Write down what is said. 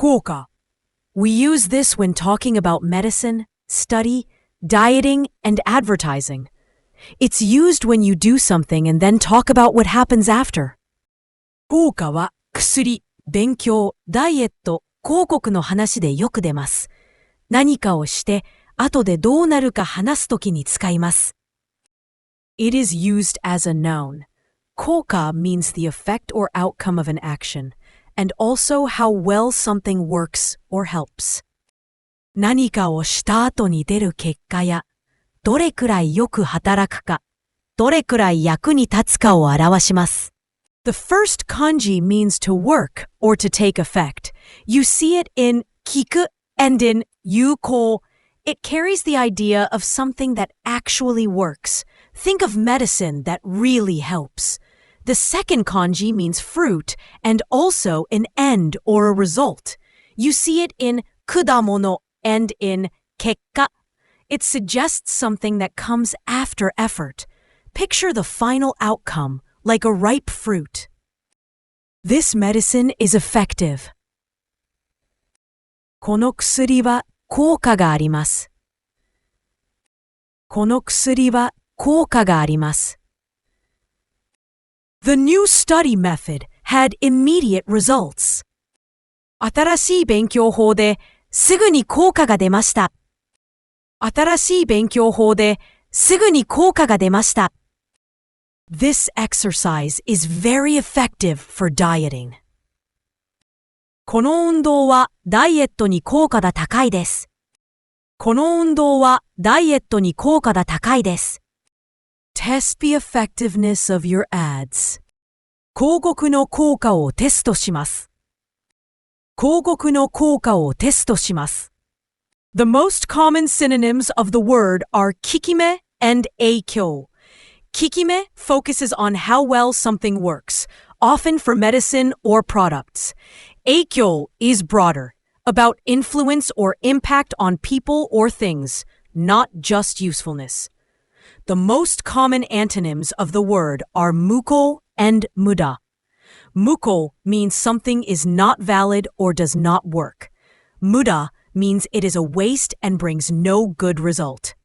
Koka. We use this when talking about medicine, study, dieting, and advertising. It's used when you do something and then talk about what happens after. 効果は薬、勉強、ダイエット、広告の話でよく出ます。何かをして、後でどうなるか話すときに使います。It is used as a noun. 効果 means the effect or outcome of an action, and also how well something works or helps. 何かをした後に出る結果や、どれくらいよく働くか、どれくらい役に立つかを表します。The first kanji means to work or to take effect. You see it in 聞く and in 有効. It carries the idea of something that actually works. Think of medicine that really helps. The second kanji means fruit and also an end or a result. You see it in 果物 and in 結果. It suggests something that comes after effort. Picture the final outcome, like a ripe fruit. This medicine is effective. この薬は効果があります。この薬は効果があります。The new study method had immediate results. 新しい勉強法ですぐに効果が出ました。新しい勉強法ですぐに効果が出ました。This exercise is very effective for dieting. この運動はダイエットに効果が高いです。この運動はダイエットに効果が高いです。Test the effectiveness of your ads. 広告の効果をテストします。広告の効果をテストします。The most common synonyms of the word are kikime and eikyo. Kikime focuses on how well something works, often for medicine or products. Eikyo is broader, about influence or impact on people or things, not just usefulness. The most common antonyms of the word are muko and muda. Muko means something is not valid or does not work. Muda means it is a waste and brings no good result.